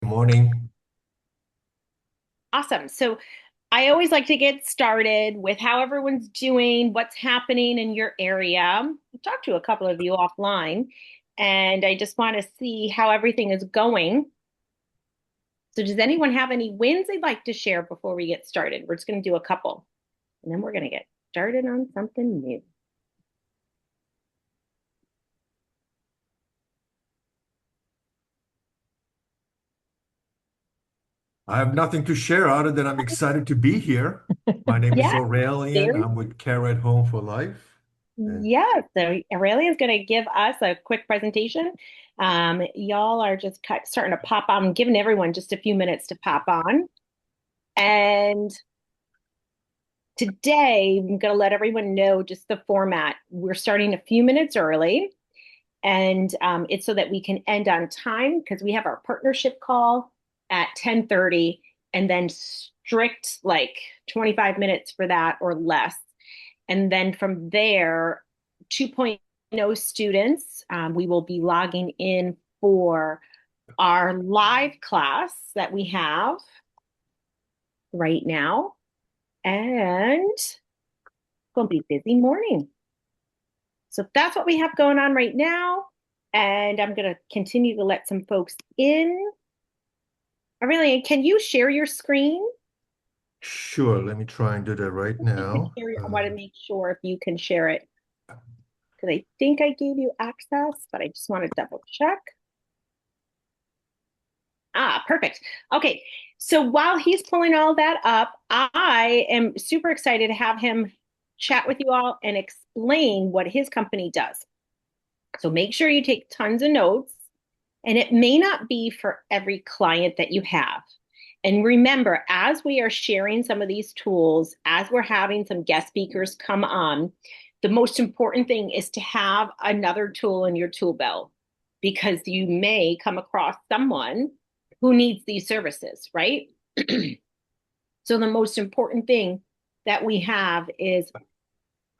Morning. Awesome. So I always like to get started with how everyone's doing, what's happening in your area. I've talked to a couple of you offline, and I just want to see how everything is going. So, does anyone have any wins they'd like to share before we get started? We're just going to do a couple, and then we're going to get started on something new. I have nothing to share other than I'm excited to be here. My name is Yeah, Aurelian. very I'm with Care at Home for Life. And Yeah, so Aurelia is going to give us a quick presentation. Y'all are just starting to pop on. I'm giving everyone just a few minutes to pop on. And today, I'm going to let everyone know just the format. We're starting a few minutes early, and it's so that we can end on time because we have our partnership call at 10:30, and then strict like 25 minutes for that or less. And then from there, 2.0 students, we will be logging in for our live class that we have right now. And it's going to be a busy morning. So that's what we have going on right now. And I'm going to continue to let some folks in. Aurelian, can you share your screen? sure, let me try and do that right You can now. share I want to make sure if you can share it because I think I gave you access, but I just want to double check. Ah, perfect. Okay. So while he's pulling all that up, I am super excited to have him chat with you all and explain what his company does. So make sure you take tons of notes, and it may not be for every client that you have. And remember, as we are sharing some of these tools, as we're having some guest speakers come on, the most important thing is to have another tool in your tool belt because you may come across someone who needs these services, right? So the most important thing that we have is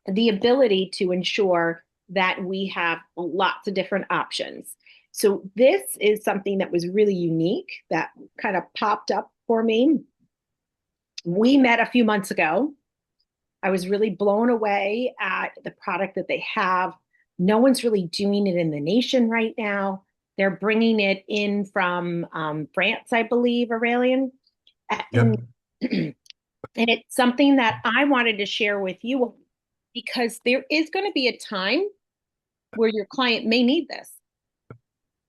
the ability to ensure that we have lots of different options. So this is something that was really unique that kind of popped up for me. We met a few months ago. I was really blown away at the product that they have. No one's really doing it in the nation right now. They're bringing it in from France, I believe, Aurelian. And, Yep. and it's something that I wanted to share with you because there is going to be a time where your client may need this.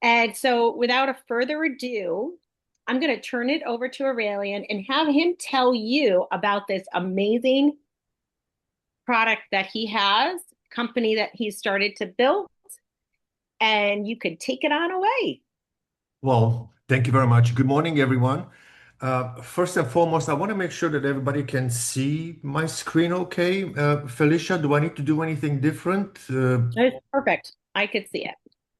And so, without a further ado, I'm going to turn it over to Aurelian and have him tell you about this amazing product that he has, company that he started to build, and you can take it on away. Well, thank you very much. Good morning, everyone. First and foremost, I want to make sure that everybody can see my screen okay. Felicia, do I need to do anything different? It's perfect. I could see it.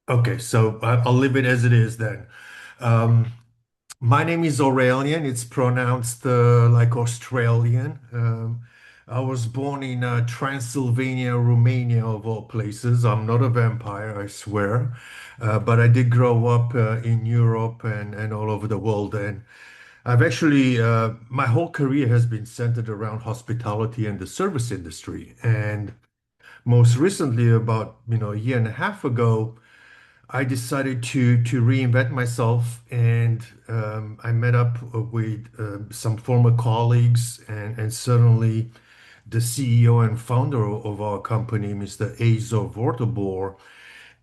Okay, so I'll leave it as it is then. Um, My name is Aurelian. It's pronounced like Australian. I was born in Transylvania, Romania, of all places. I'm not a vampire, I swear. But I did grow up in Europe and all over the world. And I've actually, my whole career has been centered around hospitality and the service industry. And most recently, about, a year and a half ago, I decided to reinvent myself, and I met up with some former colleagues and certainly the CEO and founder of our company, Mr. Azor Vortobor,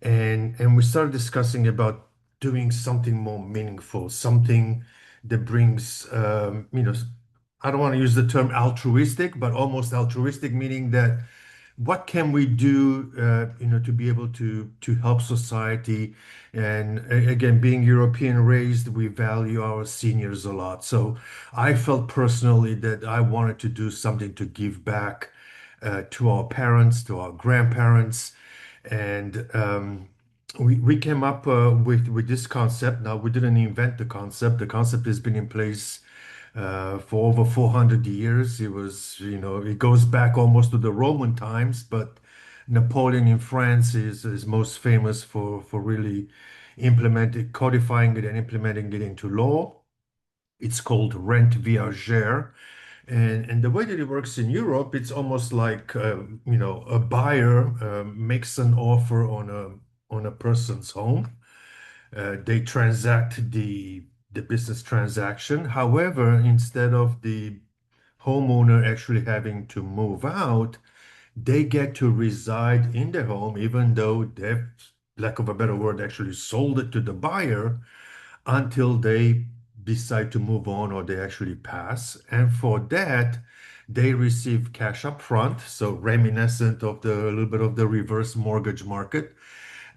and we started discussing about doing something more meaningful, something that brings I don't want to use the term altruistic, but almost altruistic, meaning that what can we do, to be able to help society? And again, being European raised, we value our seniors a lot. So I felt personally that I wanted to do something to give back to our parents, to our grandparents, and we came up with this concept. Now we didn't invent the concept. The concept has been in place for over 400 years. It was, it goes back almost to the Roman times, but Napoleon in France is most famous for really codifying it and implementing it into law. It's called rent viagère. And the way that it works in Europe, it's almost like a buyer makes an offer on a person's home. They transact the business transaction. However, instead of the homeowner actually having to move out, they get to reside in the home, even though they've, lack of a better word, actually sold it to the buyer until they decide to move on or they actually pass. And for that, they receive cash up front, so reminiscent of the a little bit of the reverse mortgage market,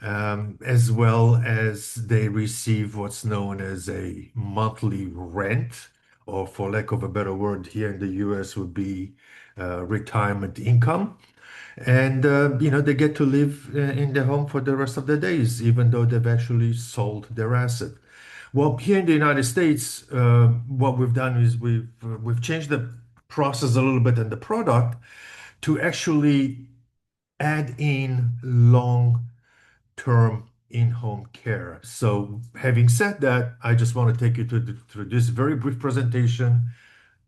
as well as they receive what's known as a monthly rent, or for lack of a better word, here in the US would be retirement income. And they get to live in their home for the rest of their days, even though they've actually sold their asset. Well, here in the United States, what we've done is we've changed the process a little bit and the product to actually add in long-term in-home care. So, having said that, I just want to take you through this very brief presentation.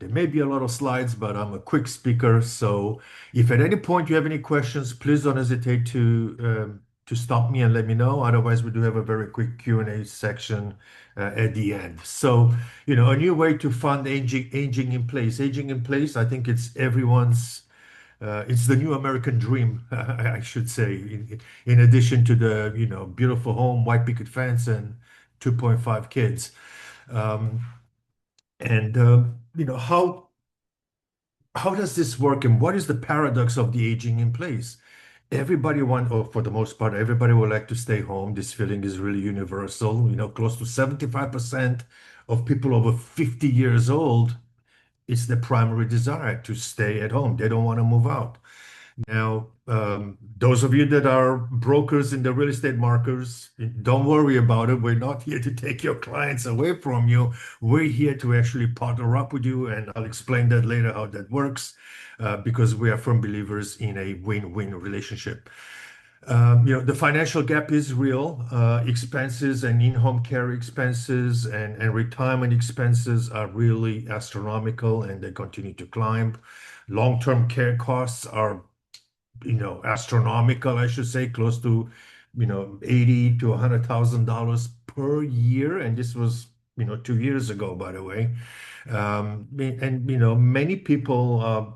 There may be a lot of slides, but I'm a quick speaker. So if at any point you have any questions, please don't hesitate to stop me and let me know. Otherwise, we do have a very quick Q&A section at the end. So, a new way to fund aging in place. Aging in place, I think it's the new American dream, I should say, in addition to the, beautiful home, white picket fence, and 2.5 kids. Um, and, how does this work and what is the paradox of the aging in place? Or for the most part, everybody would like to stay home. This feeling is really universal. Close to 75% of people over 50 years old, it's their primary desire to stay at home. They don't want to move out. Now, those of you that are brokers in the real estate markets, don't worry about it. We're not here to take your clients away from you. We're here to actually partner up with you, and I'll explain that later how that works, because we are firm believers in a win-win relationship. The financial gap is real. Expenses and in-home care expenses and retirement expenses are really astronomical, and they continue to climb. Long-term care costs are astronomical, I should say, close to, 80 to $100,000 per year. And this was, 2 years ago, by the way. And, many people,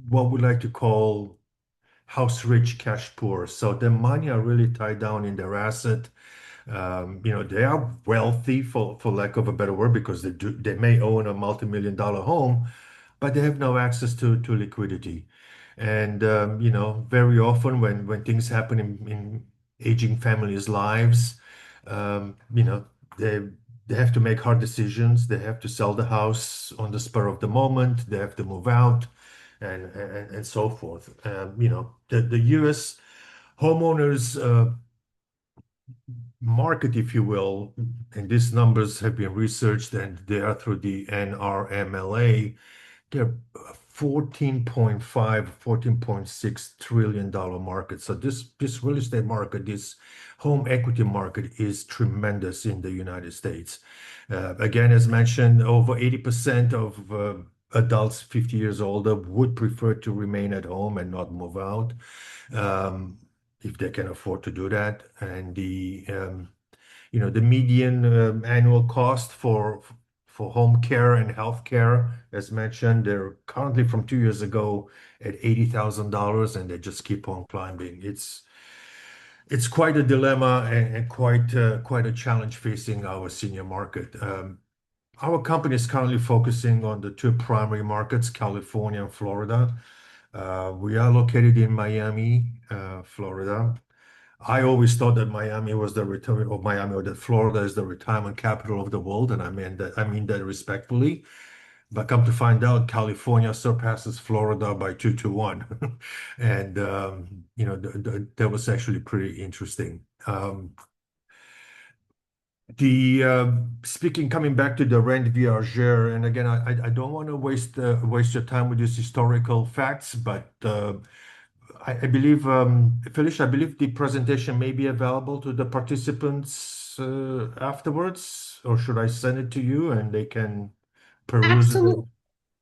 what we like to call house rich, cash poor. So their money are really tied down in their asset. They are wealthy for lack of a better word, because they may own a multi-million-dollar home, but they have no access to liquidity. And very often when things happen in aging families' lives, they they have to make hard decisions. They have to sell the house on the spur of the moment. They have to move out, and so forth. The U.S. homeowners market, if you will, and these numbers have been researched and they are through the NRMLA. They're 14.5, $14.6 trillion market. So this real estate market, this home equity market is tremendous in the United States. Again, as mentioned, over 80% of adults 50 years older would prefer to remain at home and not move out, if they can afford to do that. And the median annual cost for home care and health care, as mentioned, they're currently from 2 years ago at $80,000, and they just keep on climbing. It's quite a dilemma and quite a challenge facing our senior market. Our company is currently focusing on the two primary markets, California and Florida. We are located in Miami, Florida. I always thought that Miami was the retirement of Miami, or that Florida is the retirement capital of the world, and I mean that respectfully. But come to find out, California surpasses Florida by 2 to 1, and that was actually pretty interesting. The speaking coming back to the rent viagère, and again, I don't want to waste your time with these historical facts, but I believe, Felicia, I believe the presentation may be available to the participants. afterwards, or should I send it to you and they can peruse it? Absolutely.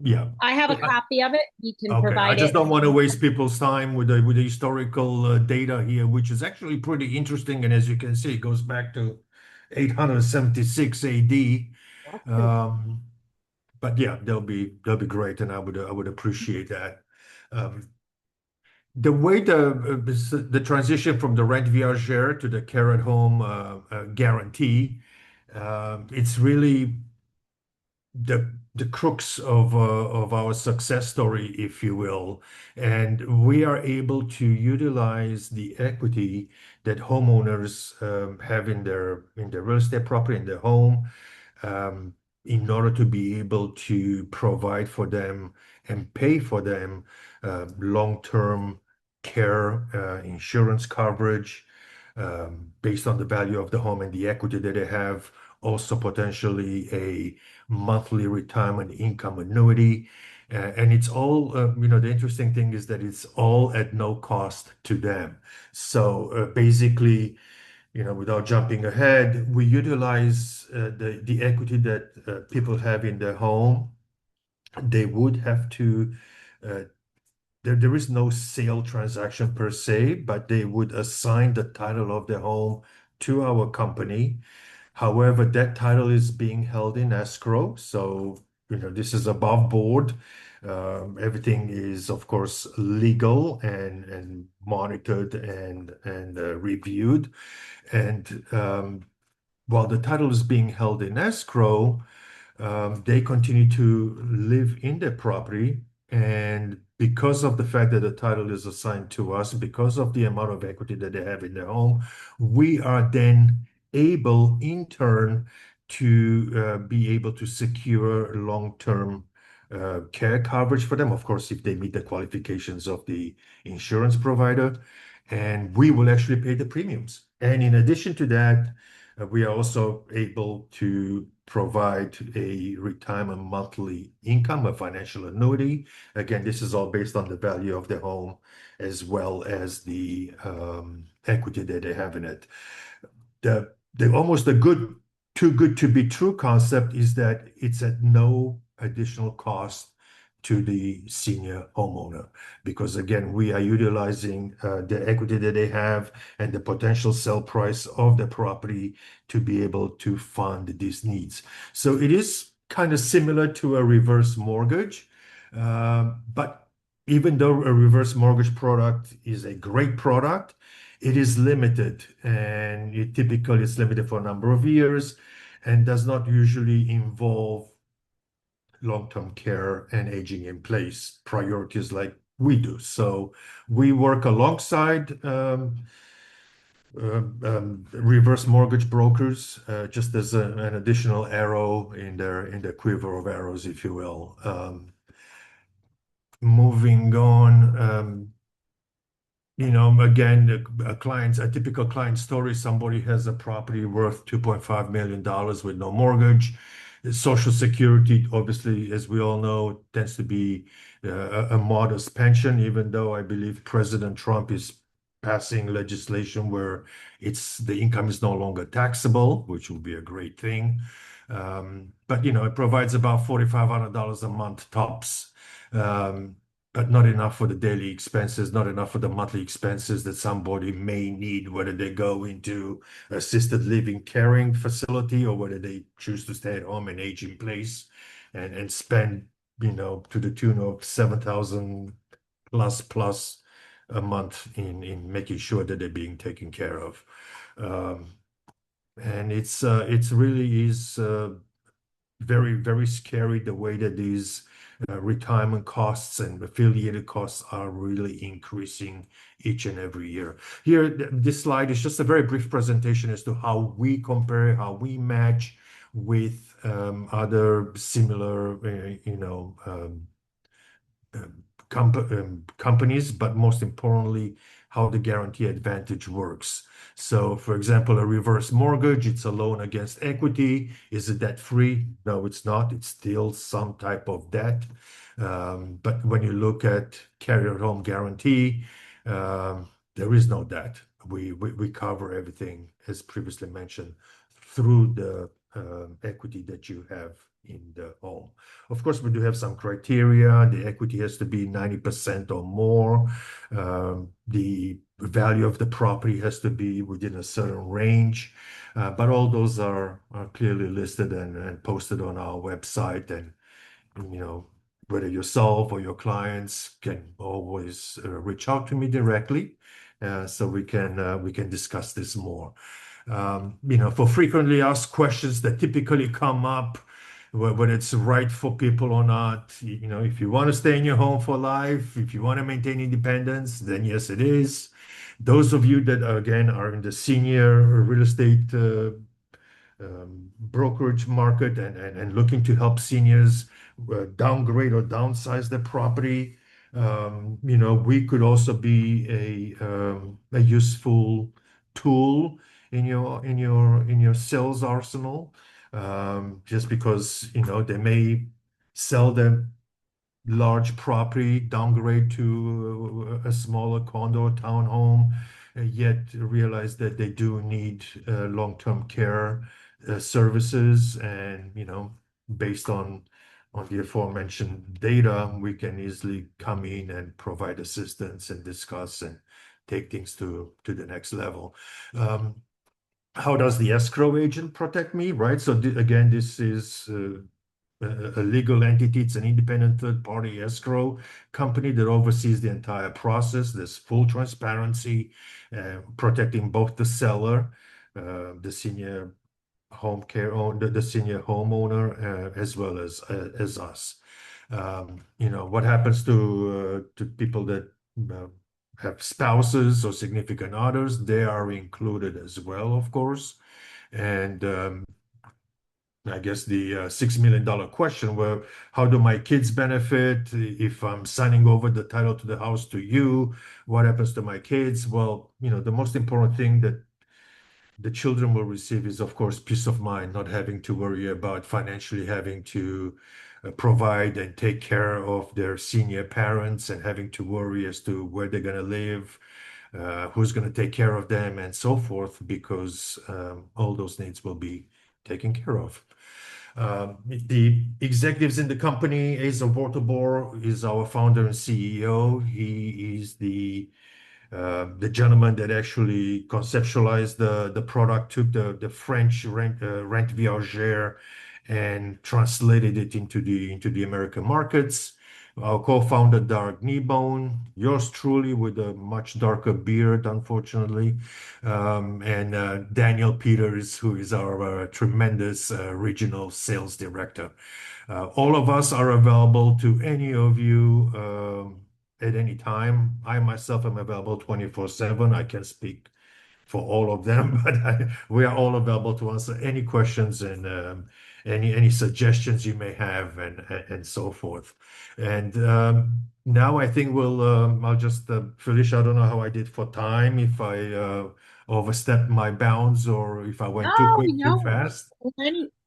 Yeah. I have a copy of it. You can Okay, I provide just it. don't want to waste people's time with the historical data here, which is actually pretty interesting. And as you can see, it goes back to 876 AD. Um, but yeah, they'll be great, and I would appreciate that. Um, the way the transition from the rent viagere to the care at home guarantee, it's really the crux of our success story, if you will. And we are able to utilize the equity that homeowners have in their real estate property, in their home, um, in order to be able to provide for them and pay for them long-term care insurance coverage based on the value of the home and the equity that they have. Also, potentially a monthly retirement income annuity. And it's all, the interesting thing is that it's all at no cost to them. So basically, without jumping ahead, we utilize the equity that people have in their home. They would have to, uh, there is no sale transaction per se, but they would assign the title of their home to our company. However, that title is being held in escrow. So, this is above board. Everything is, of course, legal and monitored and reviewed. And while the title is being held in escrow, they continue to live in their property. And because of the fact that the title is assigned to us, because of the amount of equity that they have in their home, we are then able, in turn, to be able to secure long-term care coverage for them. Of course, if they meet the qualifications of the insurance provider, and we will actually pay the premiums. And in addition to that, we are also able to provide a retirement monthly income, a financial annuity. Again, this is all based on the value of the home as well as the equity that they have in it. The almost a too good to be true concept is that it's at no additional cost to the senior homeowner, because again, we are utilizing the equity that they have and the potential sell price of the property to be able to fund these needs. So it is kind of similar to a reverse mortgage, but even though a reverse mortgage product is a great product, it is limited, and it typically is limited for a number of years and does not usually involve long-term care and aging in place priorities like we do. So we work alongside reverse mortgage brokers, just as an additional arrow in their quiver of arrows, if you will. Moving on, again, a typical client story, somebody has a property worth $2.5 million with no mortgage. Social Security, obviously, as we all know, tends to be a modest pension, even though I believe President Trump is passing legislation where the income is no longer taxable, which will be a great thing. But it provides about $4,500 a month tops. Um, but not enough for the daily expenses, not enough for the monthly expenses that somebody may need, whether they go into assisted living caring facility or whether they choose to stay at home and age in place and spend, to the tune of 7,000 plus a month in making sure that they're being taken care of. Um, and it's really is very, very scary the way that these retirement costs and affiliated costs are really increasing each and every year. Here, this slide is just a very brief presentation as to how we compare, how we match with other similar, companies, but most importantly, how the guarantee advantage works. So, for example, a reverse mortgage, it's a loan against equity. Is it debt free? No, it's not. It's still some type of debt. But when you look at carrier home guarantee, there is no debt. We cover everything, as previously mentioned, through the equity that you have in the home. Of course, we do have some criteria. The equity has to be 90% or more. The value of the property has to be within a certain range. But all those are clearly listed and posted on our website. And, you know, whether yourself or your clients can always reach out to me directly, so we can discuss this more. For frequently asked questions that typically come up, whether it's right for people or not. If you want to stay in your home for life, if you want to maintain independence, then yes, it is. Those of you that, again, are in the senior real estate brokerage market and looking to help seniors downgrade or downsize their property, we could also be a useful tool in your sales arsenal. Just because they may sell their large property, downgrade to a smaller condo or townhome, yet realize that they do need long-term care services. And, based on the aforementioned data, we can easily come in and provide assistance and discuss and take things to the next level. How does the escrow agent protect me, right? So again, this is a legal entity. It's an independent third-party escrow company that oversees the entire process. There's full transparency, protecting both the seller, the senior home care owner, the senior homeowner, as well as us. What happens to people that uh, have spouses or significant others? They are included as well, of course. And I guess the $6 million question, well, how do my kids benefit if I'm signing over the title to the house to you? What happens to my kids? Well, the most important thing that the children will receive is, of course, peace of mind, not having to worry about financially having to provide and take care of their senior parents and having to worry as to where they're going to live, who's going to take care of them, and so forth, because all those needs will be taken care of. The executives in the company, Asa Waterbour is our founder and CEO. He is the gentleman that actually conceptualized the product, took the French rent viagère and translated it into the American markets. Our co-founder, Dark Kneebone, yours truly with a much darker beard, unfortunately, and Daniel Peters, who is our tremendous regional sales director. All of us are available to any of you at any time. I myself am available 24/7. I can speak for all of them, but we are all available to answer any questions and any suggestions you may have, and so forth. And now I think I'll just Felicia, I don't know how I did for time, if I overstepped my bounds or if I went too Oh, quick, too no, fast.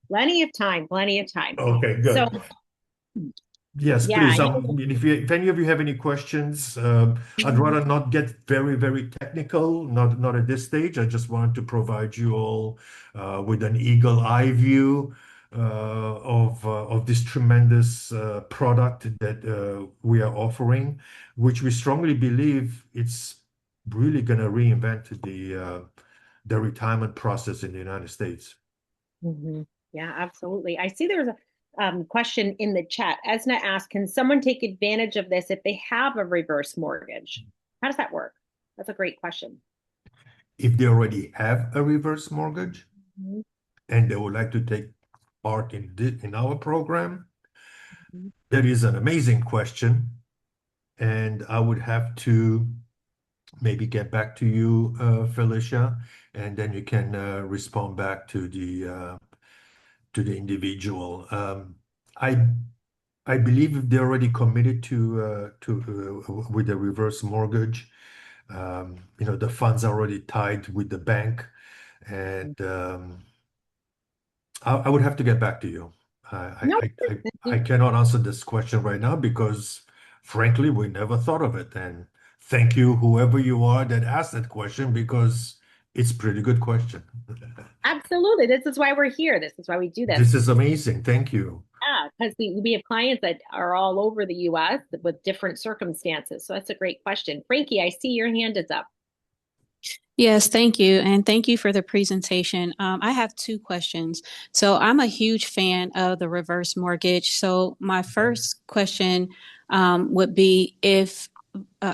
plenty of time, plenty of time. Okay, So, good. Yes, yeah, please. If any of you have any questions, I'd rather not get very, very technical, not at this stage. I just wanted to provide you all with an eagle eye view of this tremendous product that we are offering, which we strongly believe it's really going to reinvent the retirement process in the United States. mhm. Yeah, absolutely. I see there's a question in the chat. Esna asked, can someone take advantage of this if they have a reverse mortgage? How does that work? That's a great question. If they already have a reverse mortgage Mhm, and they would like to take part in our program, mhm. that is an amazing question. And I would have to maybe get back to you, Felicia, and then you can respond back to the individual. I I believe if they're already committed to with a reverse mortgage, the funds are already tied with the bank, and I would have to get back to you. I, No, I, I, I cannot answer this question right now because, frankly, we never thought of it. And thank you, whoever you are that asked that question, because It's a pretty good question. Absolutely. This is why we're here. This is why we do this. This is amazing. Thank you. Yeah, because we have clients that are all over the US with different circumstances. So that's a great question. Frankie, I see your hand is up. Yes, thank you. And thank you for the presentation. I have two questions. So I'm a huge fan of the reverse mortgage. So my first question would be if,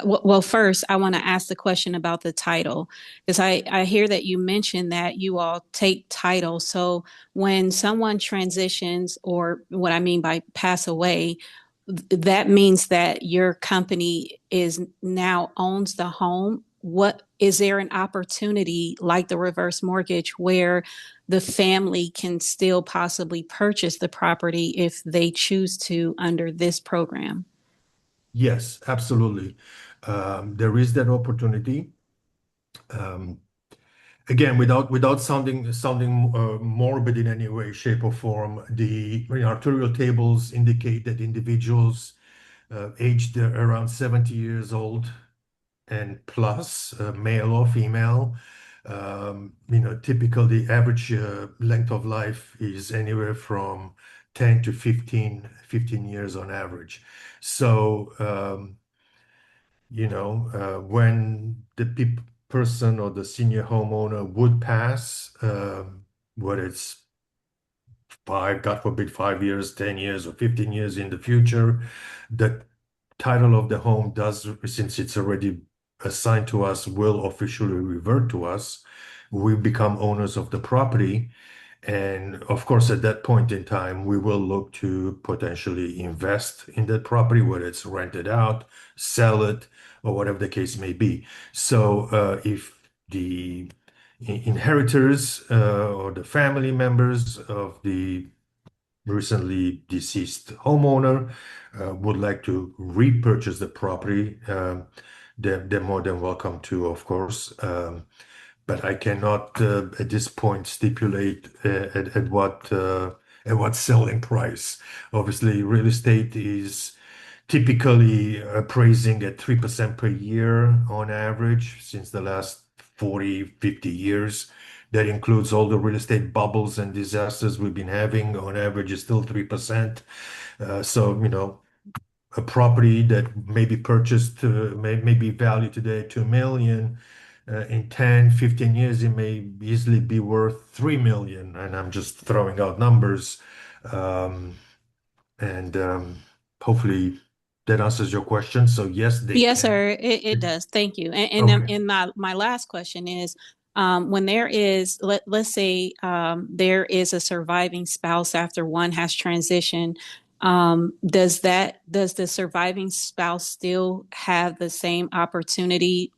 well, first, I want to ask the question about the title, because I hear that you mentioned that you all take title. So when someone transitions, or what I mean by pass away, that means that your company is now owns the home. What is there an opportunity like the reverse mortgage where the family can still possibly purchase the property if they choose to under this program? Yes, absolutely. There is that opportunity. Um, Again, without sounding morbid in any way, shape, or form, the arterial tables indicate that individuals aged around 70 years old and plus, male or female, typically the average length of life is anywhere from 10 to 15 years on average. So, when the person or the senior homeowner would pass, whether it's five, God forbid, 5 years, 10 years, or 15 years in the future, the title of the home does, since it's already assigned to us, will officially revert to us. We become owners of the property. And of course, at that point in time, we will look to potentially invest in that property, whether it's rented out, sell it, or whatever the case may be. So, if the inheritors or the family members of the recently deceased homeowner would like to repurchase the property, they're more than welcome to, of course. But I cannot at this point stipulate at what selling price. Obviously, real estate is typically appraising at 3% per year on average since the last 40, 50 years. That includes all the real estate bubbles and disasters we've been having. On average, is still 3%. So, a property that may be purchased, may be valued today 2 million. In 10, 15 years, it may easily be worth 3 million. And I'm just throwing out numbers. Um, and hopefully that answers your question. So yes, they Yes, can. sir. It does. Thank you. Okay. And my last question is, when there is, let's say, there is a surviving spouse after one has transitioned, does the surviving spouse still have the same opportunity,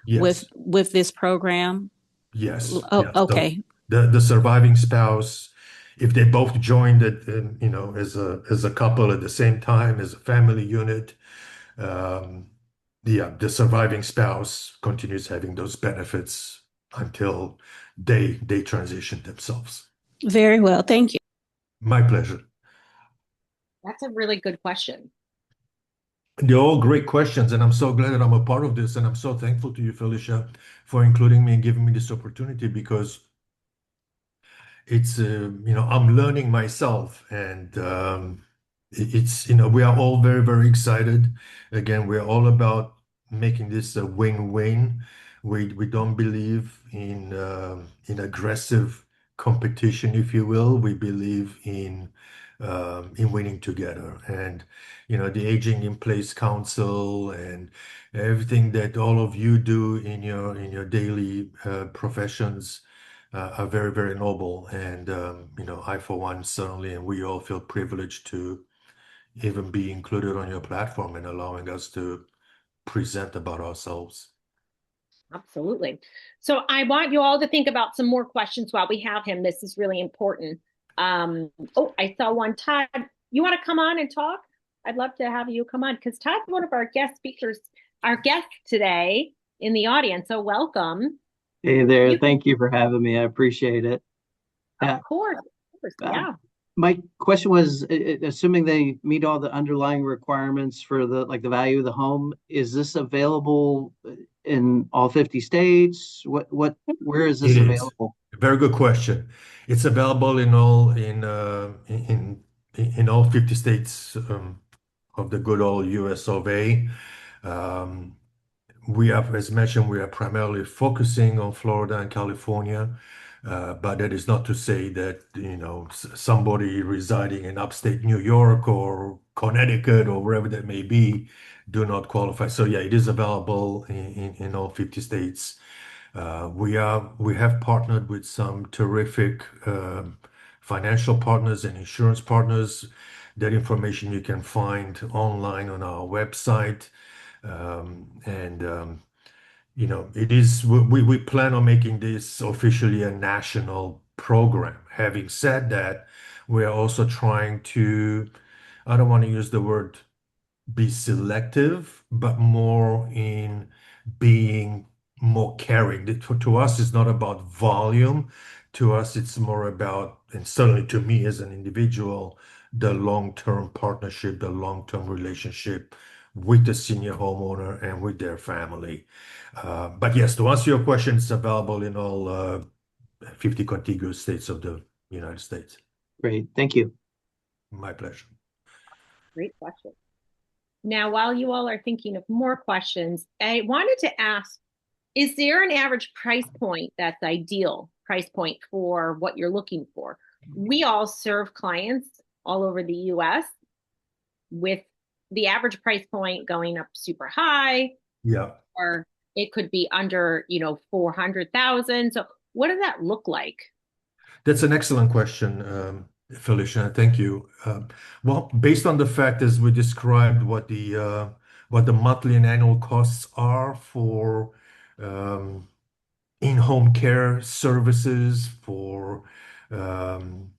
Yes. with this program? Yes. Oh, Yes. So okay. the surviving spouse, if they both joined it, as a couple at the same time as a family unit, um, yeah, the surviving spouse continues having those benefits until they transition themselves. Very well. Thank you. My pleasure. That's a really good question. They're all great questions, and I'm so glad that I'm a part of this, and I'm so thankful to you, Felicia, for including me and giving me this opportunity because it's I'm learning myself, and it's we are all very, very excited. Again, we're all about making this a win-win. We don't believe in aggressive competition, if you will. We believe in winning together. And the Aging in Place Council and everything that all of you do in your daily professions are very, very noble. And, I, for one, certainly, and we all feel privileged to even be included on your platform and allowing us to present about ourselves. Absolutely. So I want you all to think about some more questions while we have him. This is really important. Oh, I saw one. Todd, you want to come on and talk? I'd love to have you come on because Todd's one of our guest speakers, our guest today in the audience. So welcome. Hey there. You can, Thank you for having me. I appreciate it. of Yeah. course, Um, yeah. My question was, assuming they meet all the underlying requirements for the value of the home, is this available in all 50 states? Where is It this is. available? Very good question. It's available in all 50 states of the good old US of A. Um, we have, as mentioned, we are primarily focusing on Florida and California, but that is not to say that, somebody residing in upstate New York or Connecticut or wherever that may be do not qualify. So yeah, it is available in all 50 states. We have partnered with some terrific financial partners and insurance partners. That information you can find online on our website. And it is we plan on making this officially a national program. Having said that, we are also trying to, I don't want to use the word be selective, but more in being more caring. To us, it's not about volume. To us, it's more about, and certainly to me as an individual, the long-term partnership, the long-term relationship with the senior homeowner and with their family. But yes, to answer your question, it's available in all 50 contiguous states of the United States. Great, thank you. My pleasure. Great question. Now, while you all are thinking of more questions, I wanted to ask, is there an average price point that's ideal price point for what you're looking for? We all serve clients all over the US with the average price point going up super high, Yeah. or it could be under, 400,000. So what does that look like? That's an excellent question, Felicia. Thank you. Well, based on the fact as we described what the monthly and annual costs are for um, in-home care services, for um,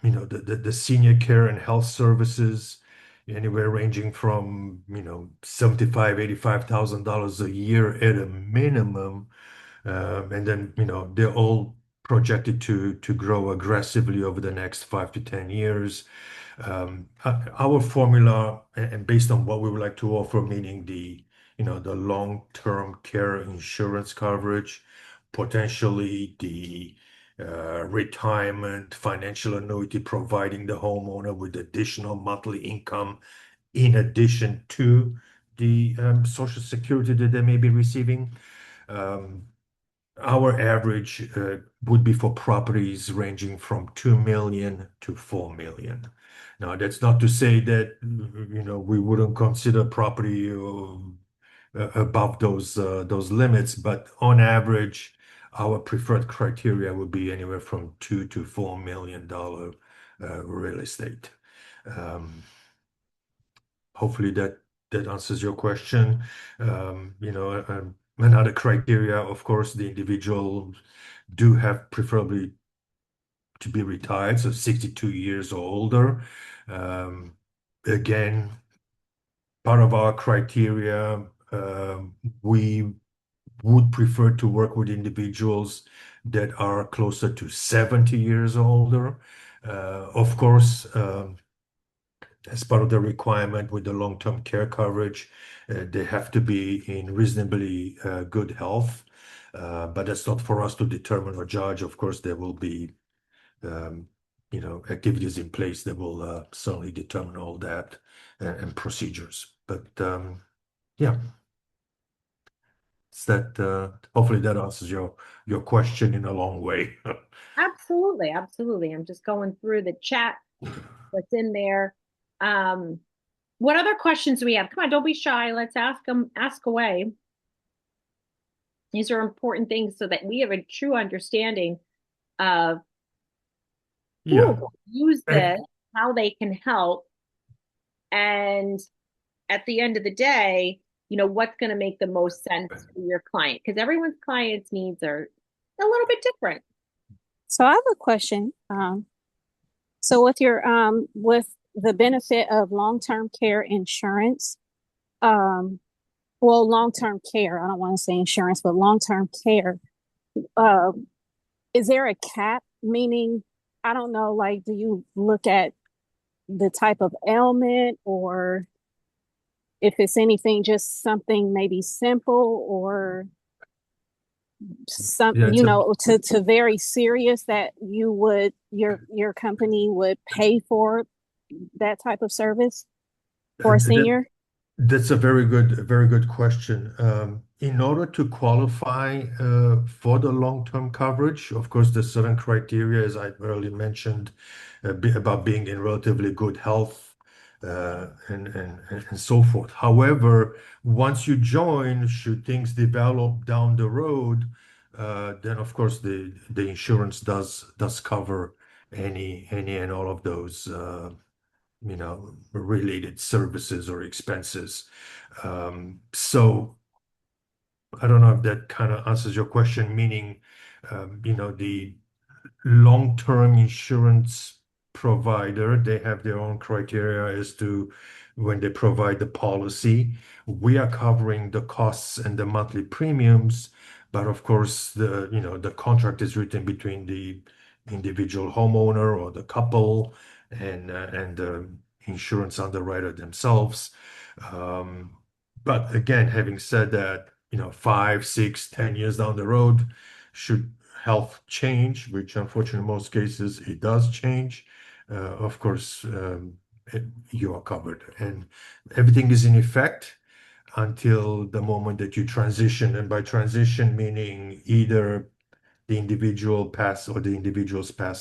the senior care and health services, anywhere ranging from 85,000 to $85,000 a year at a minimum. And then, they're all projected to grow aggressively over the next 5 to 10 years. Our formula, and based on what we would like to offer, meaning the long-term care insurance coverage, potentially the retirement financial annuity, providing the homeowner with additional monthly income in addition to the Social Security that they may be receiving. Um, our average would be for properties ranging from 2 million to 4 million. Now, that's not to say that we wouldn't consider property above those limits, but on average, our preferred criteria would be anywhere from $2 to $4 million real estate. Hopefully that answers your question. Another criteria, of course, the individual do have preferably to be retired, so 62 years or older. Um, Again, part of our criteria, we would prefer to work with individuals that are closer to 70 years older. Of course, as part of the requirement with the long-term care coverage, they have to be in reasonably good health. But that's not for us to determine or judge. Of course, there will be, um, activities in place that will certainly determine all that and procedures. But yeah, hopefully that answers your question in a long way. Absolutely, absolutely. I'm just going through the chat that's in there. Um, what other questions do we have? Come on, don't be shy. Let's ask them, ask away. These are important things so that we have a true understanding of who Yeah. will use this, how they can help, and at the end of the day, what's going to make the most sense for your client, because everyone's client's needs are a little bit different. So I have a question. So with the benefit of long-term care insurance, long-term care, I don't want to say insurance, but long-term care, is there a cap? Meaning, I don't know, like, do you look at the type of ailment, or if it's anything, just something maybe simple, or some, Yeah, to very serious that your company would pay for that type of service for a that, senior? that's a very good question. In order to qualify for the long-term coverage, of course, there's certain criteria, as I earlier mentioned, about being in relatively good health and so forth. However, once you join, should things develop down the road, then of course the insurance does cover any and all of those related services or expenses. So I don't know if that kind of answers your question, meaning, the long-term insurance provider, they have their own criteria as to when they provide the policy. We are covering the costs and the monthly premiums, but of course, the contract is written between the individual homeowner or the couple and the insurance underwriter themselves. Um, but again, having said that, 5, 6, 10 years down the road, should health change, which unfortunately in most cases it does change, of course, you are covered. And everything is in effect until the moment that you transition. And by transition, meaning either the individuals pass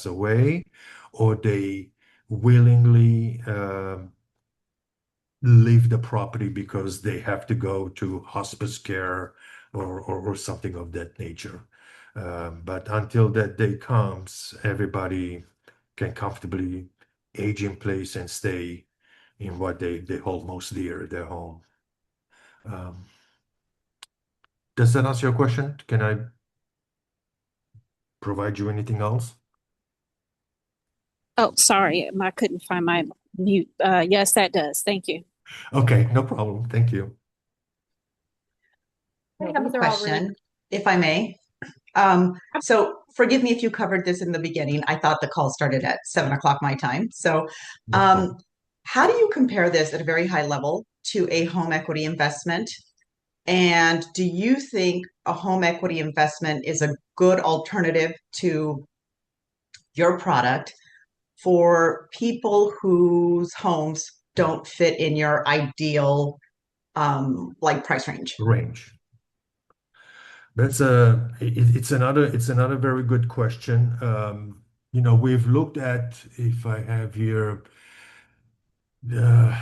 away, or they willingly leave the property because they have to go to hospice care or something of that nature. But until that day comes, everybody can comfortably age in place and stay in what they hold most dear, their home. Um, does that answer your question? Can I provide you anything else? Oh, sorry, I couldn't find my mute. Yes, that does. Thank you. Okay, no problem. Thank you. I have a question, if I may. So forgive me if you covered this in the beginning. I thought the call started at 7 o'clock my time. So, No um, problem. how do you compare this at a very high level to a home equity investment? And do you think a home equity investment is a good alternative to your product for people whose homes don't fit in your ideal like price range? Range. It's another very good question. We've looked at, if I have here, uh,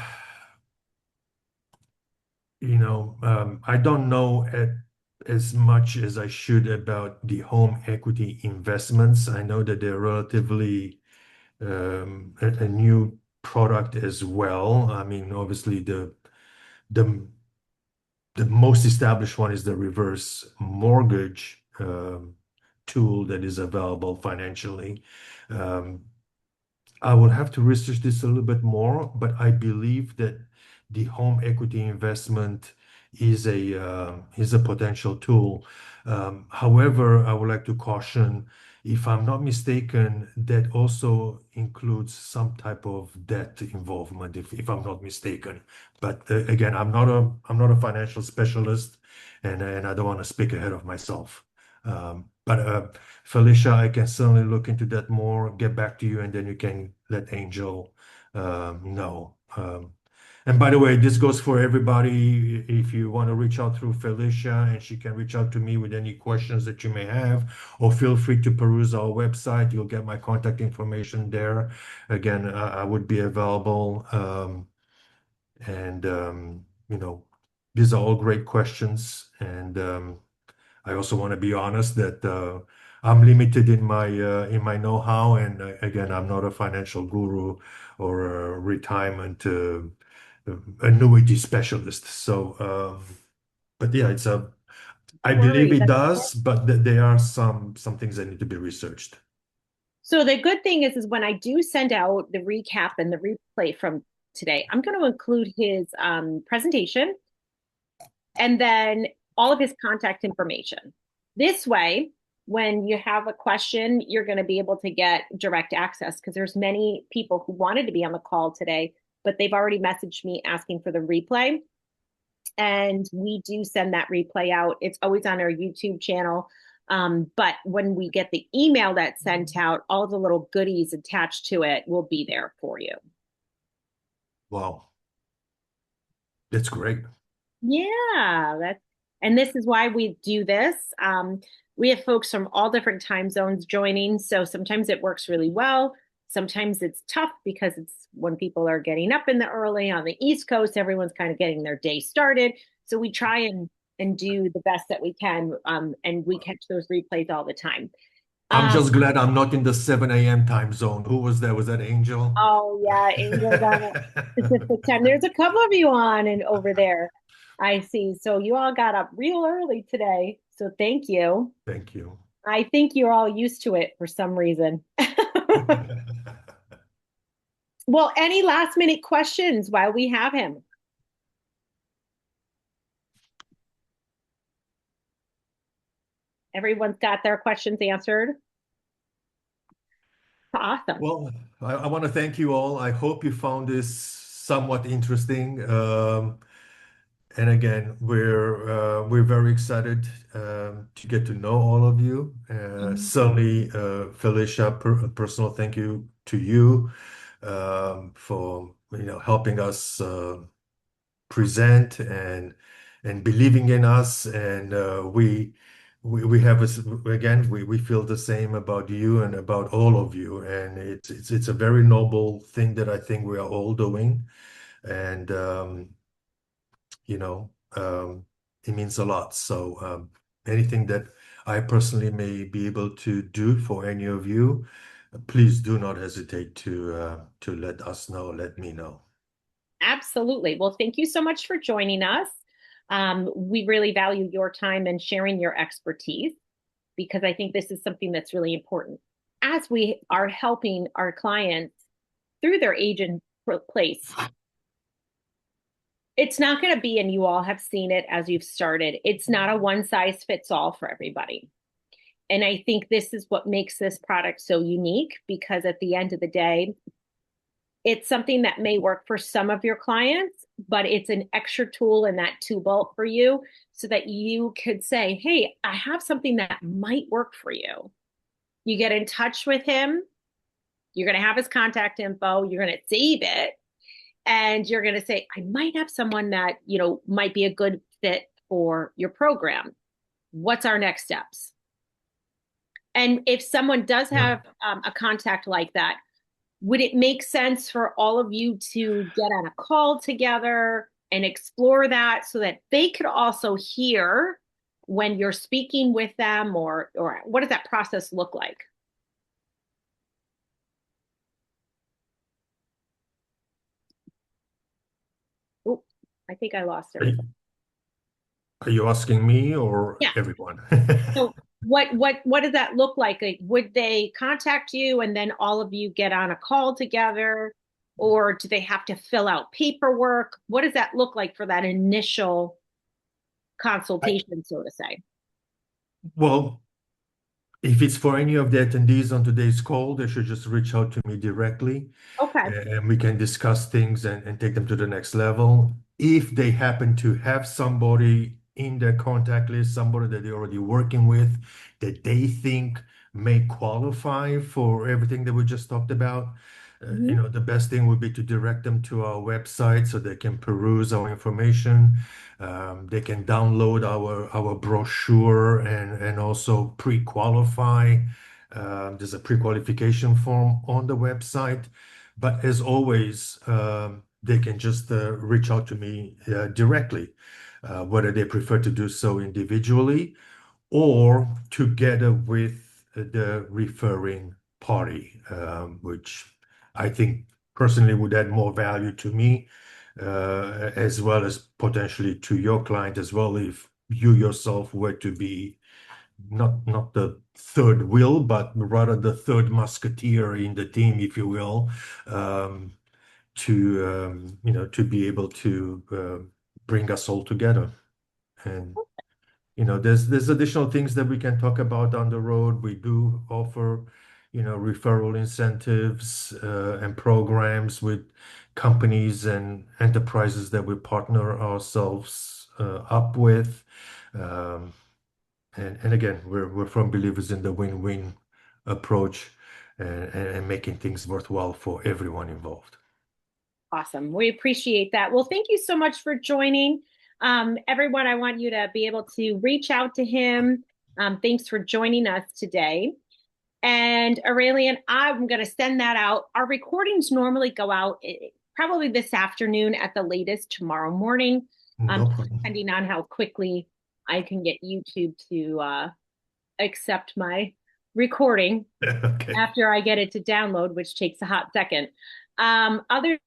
I don't know as much as I should about the home equity investments. I know that they're relatively a new product as well. I mean, obviously the the most established one is the reverse mortgage tool that is available financially. Um, I will have to research this a little bit more, but I believe that the home equity investment is a potential tool. However, I would like to caution, if I'm not mistaken, that also includes some type of debt involvement, if I'm not mistaken. But again, I'm not a financial specialist, and I don't want to speak ahead of myself. But Felicia, I can certainly look into that more, get back to you, and then you can let Angel know. And by the way, this goes for everybody. If you want to reach out through Felicia, and she can reach out to me with any questions that you may have, or feel free to peruse our website. You'll get my contact information there. Again, I would be available. And these are all great questions. And I also want to be honest that I'm limited in my know-how, and again, I'm not a financial guru or a retirement annuity specialist. So, but yeah, I believe Worry. it does, but there are some things that need to be researched. So the good thing is when I do send out the recap and the replay from today, I'm going to include his presentation and then all of his contact information. This way, when you have a question, you're going to be able to get direct access because there's many people who wanted to be on the call today, but they've already messaged me asking for the replay. And we do send that replay out. It's always on our YouTube channel. But when we get the email that's sent out, all the little goodies attached to it will be there for you. Wow, that's great. Yeah, and this is why we do this. We have folks from all different time zones joining, so sometimes it works really well. Sometimes it's tough because it's when people are getting up in the early on the East Coast, everyone's kind of getting their day started. So we try and do the best that we can, and we catch those replays all the time. I'm Um, just glad I'm not in the 7 a.m. time zone. Who was that? Was that Angel? oh yeah, Angel's on a Pacific time. There's a couple of you on and over there. I see. So you all got up real early today. So thank you. Thank you. I think you're all used to it for some reason. Well, any last minute questions while we have him? Everyone's got their questions answered. Awesome. Well, I want to thank you all. I hope you found this somewhat interesting. And again, we're very excited to get to know all of you. Mhm. Certainly, Felicia, a personal thank you to you for helping us present and believing in us. And we have again we feel the same about you and about all of you. And it's a very noble thing that I think we are all doing. And you know, it means a lot. So anything that I personally may be able to do for any of you, please do not hesitate to let us know, let me know. Absolutely. Well, thank you so much for joining us. We really value your time and sharing your expertise because I think this is something that's really important. As we are helping our clients through their age and place, it's not going to be, and you all have seen it as you've started, it's not a one size fits all for everybody. And I think this is what makes this product so unique because at the end of the day, it's something that may work for some of your clients, but it's an extra tool in that tool belt for you so that you could say, hey, I have something that might work for you. You get in touch with him, you're going to have his contact info, you're going to save it, and you're going to say, I might have someone that, might be a good fit for your program. What's our next steps? And if someone does Yeah. have a contact like that, would it make sense for all of you to get on a call together and explore that so that they could also hear when you're speaking with them, or what does that process look like? Oh, I think I lost Are you, everybody. are you asking me or Yeah. everyone? So what does that look like? Like, would they contact you and then all of you get on a call together, or do they have to fill out paperwork? What does that look like for that initial I, consultation, so to say? well, if it's for any of the attendees on today's call, they should just reach out to me directly Okay. and we can discuss things and take them to the next level. If they happen to have somebody in their contact list, somebody that they're already working with, that they think may qualify for everything that we just talked about, Mhm. the best thing would be to direct them to our website so they can peruse our information. They can download our brochure and also pre-qualify. There's a pre-qualification form on the website. But as always, they can just reach out to me directly, whether they prefer to do so individually or together with the referring party, which I think personally would add more value to me, as well as potentially to your client as well, if you yourself were to be not the third wheel, but rather the third musketeer in the team, if you will, um, to be able to bring us all together. And there's additional things that we can talk about down the road. We do offer, referral incentives and programs with companies and enterprises that we partner ourselves up with. Um, and again, we're firm believers in the win-win approach and making things worthwhile for everyone involved. Awesome. We appreciate that. Well, thank you so much for joining. Everyone, I want you to be able to reach out to him. Thanks for joining us today. And Aurelian, I'm going to send that out. Our recordings normally go out probably this afternoon at the latest tomorrow morning, No problem. depending on how quickly I can get YouTube to accept my recording Okay. after I get it to download, which takes a hot second. Other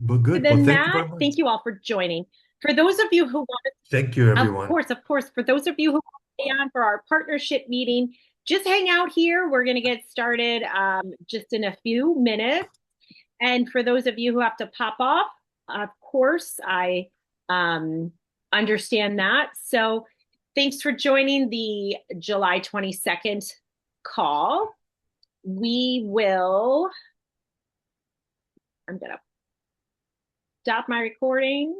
But good. Well, than thank you that, very much. thank you all for joining. For those of you who want to, Thank you, of everyone. course, for those of you who want to stay on for our partnership meeting, just hang out here. We're going to get started just in a few minutes. And for those of you who have to pop off, of course, I understand that. So thanks for joining the July 22nd call. I'm going to stop my recording.